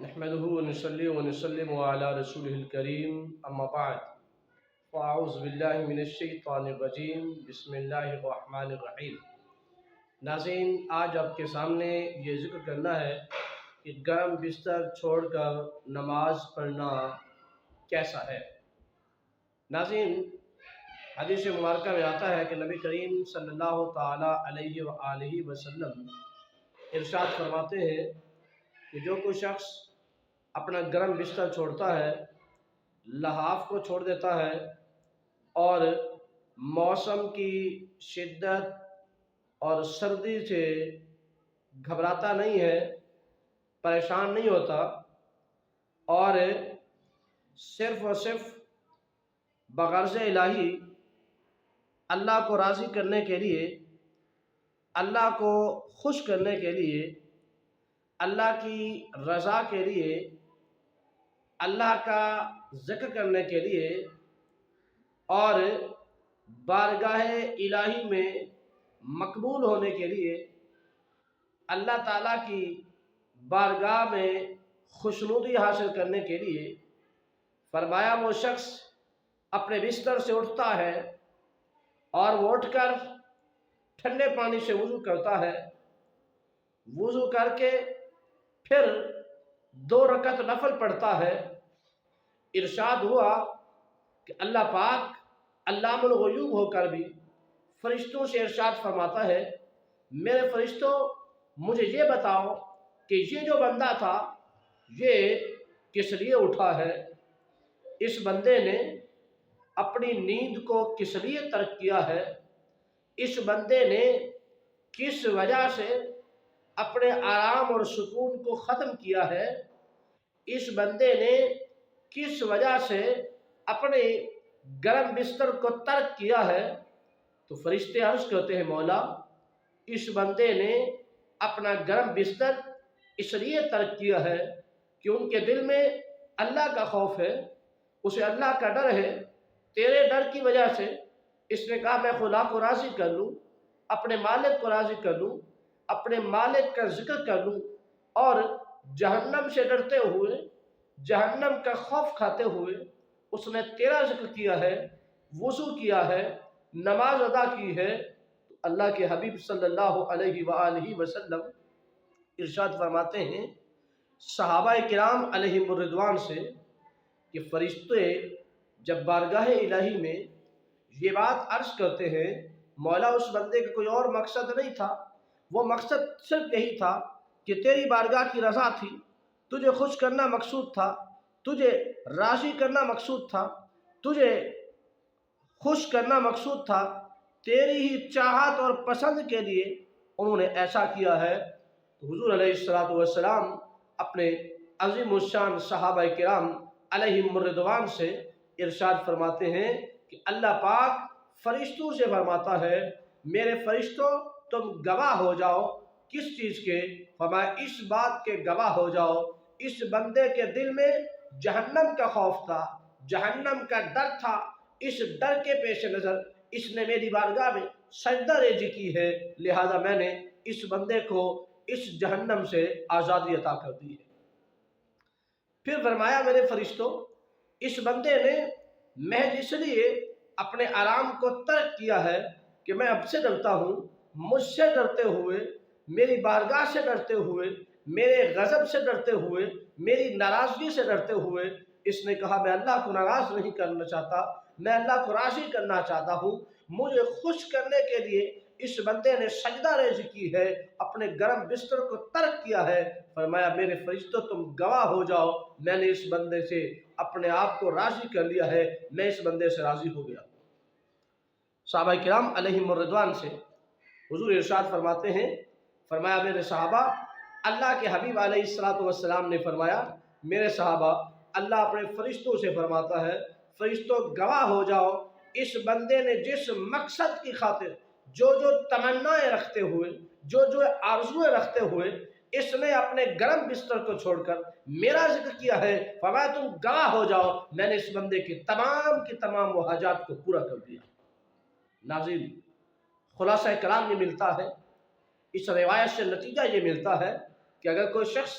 نحمده ونصلي ونسلم على رسوله الكريم اما بعد فاعوذ باللہ من الشیطان الرجیم بسم اللہ الرحمن الرحیم۔ ناظرین، آج آپ کے سامنے یہ ذکر کرنا ہے کہ گرم بستر چھوڑ کر نماز پڑھنا کیسا ہے۔ ناظرین، حدیث مبارکہ میں آتا ہے کہ نبی کریم صلی اللہ تعالی علیہ وآلہ وسلم ارشاد فرماتے ہیں کہ جو کوئی شخص اپنا گرم بستر چھوڑتا ہے، لحاف کو چھوڑ دیتا ہے اور موسم کی شدت اور سردی سے گھبراتا نہیں ہے، پریشان نہیں ہوتا اور صرف اور صرف بغرض الہی اللہ کو راضی کرنے کے لیے، اللہ کو خوش کرنے کے لیے، اللہ کی رضا کے لیے، اللہ کا ذکر کرنے کے لیے اور بارگاہ الہی میں مقبول ہونے کے لیے، اللہ تعالیٰ کی بارگاہ میں خوشنودی حاصل کرنے کے لیے، فرمایا وہ شخص اپنے بستر سے اٹھتا ہے اور وہ اٹھ کر ٹھنڈے پانی سے وضو کرتا ہے، وضو کر کے پھر 2 رکعت نفل پڑھتا ہے۔ ارشاد ہوا کہ اللہ پاک علام الغیوب ہو کر بھی فرشتوں سے ارشاد فرماتا ہے، میرے فرشتوں مجھے یہ بتاؤ کہ یہ جو بندہ تھا یہ کس لیے اٹھا ہے، اس بندے نے اپنی نیند کو کس لیے ترک کیا ہے، اس بندے نے کس وجہ سے اپنے آرام اور سکون کو ختم کیا ہے، اس بندے نے کس وجہ سے اپنے گرم بستر کو ترک کیا ہے۔ تو فرشتے عرض کرتے ہیں، مولا اس بندے نے اپنا گرم بستر اس لیے ترک کیا ہے کہ ان کے دل میں اللہ کا خوف ہے، اسے اللہ کا ڈر ہے، تیرے ڈر کی وجہ سے اس نے کہا میں خدا کو راضی کر لوں، اپنے مالک کو راضی کر لوں، اپنے مالک کا ذکر کر لوں اور جہنم سے ڈرتے ہوئے، جہنم کا خوف کھاتے ہوئے اس نے تیرا ذکر کیا ہے، وضو کیا ہے، نماز ادا کی ہے۔ تو اللہ کے حبیب صلی اللہ علیہ وآلہ وسلم ارشاد فرماتے ہیں صحابہ کرام علیہم الرضوان سے کہ فرشتے جب بارگاہ الہی میں یہ بات عرض کرتے ہیں، مولا اس بندے کا کوئی اور مقصد نہیں تھا، وہ مقصد صرف یہی تھا کہ تیری بارگاہ کی رضا تھی، تجھے خوش کرنا مقصود تھا، تجھے راضی کرنا مقصود تھا، تجھے خوش کرنا مقصود تھا، تیری ہی چاہت اور پسند کے لیے انہوں نے ایسا کیا ہے۔ تو حضور علیہ السلام اپنے عظیم الشان صحابہ کرام علیہم الرضوان سے ارشاد فرماتے ہیں کہ اللہ پاک فرشتوں سے فرماتا ہے، میرے فرشتوں تم گواہ ہو جاؤ کس چیز کے؟ فرمایا اس بات کے گواہ ہو جاؤ اس بندے کے دل میں جہنم کا خوف تھا، جہنم کا ڈر تھا، اس ڈر کے پیش نظر اس نے میری بارگاہ میں سجدہ ریزی کی ہے، لہذا میں نے اس بندے کو اس جہنم سے آزادی عطا کر دی ہے۔ پھر فرمایا میرے فرشتوں اس بندے نے محض اس لیے اپنے آرام کو ترک کیا ہے کہ میں اب سے ڈرتا ہوں، مجھ سے ڈرتے ہوئے، میری بارگاہ سے ڈرتے ہوئے، میرے غضب سے ڈرتے ہوئے، میری ناراضگی سے ڈرتے ہوئے اس نے کہا میں اللہ کو ناراض نہیں کرنا چاہتا، میں اللہ کو راضی کرنا چاہتا ہوں، مجھے خوش کرنے کے لیے اس بندے نے سجدہ ریزی کی ہے، اپنے گرم بستر کو ترک کیا ہے۔ فرمایا میرے فرشتوں تم گواہ ہو جاؤ میں نے اس بندے سے اپنے آپ کو راضی کر لیا ہے، میں اس بندے سے راضی ہو گیا۔ صحابہ کرام علیہم الرضوان سے حضور ارشاد فرماتے ہیں، فرمایا میرے صحابہ اللہ کے حبیب علیہ السلام نے فرمایا میرے صحابہ اللہ اپنے فرشتوں سے فرماتا ہے، فرشتوں گواہ ہو جاؤ اس بندے نے جس مقصد کی خاطر جو تمنائیں رکھتے ہوئے، جو آرزویں رکھتے ہوئے اس نے اپنے گرم بستر کو چھوڑ کر میرا ذکر کیا ہے، فرمایا تم گواہ ہو جاؤ میں نے اس بندے کی تمام وہ حاجات کو پورا کر دیا۔ ناظرین، خلاصہ کلام یہ ملتا ہے، اس روایت سے نتیجہ یہ ملتا ہے کہ اگر کوئی شخص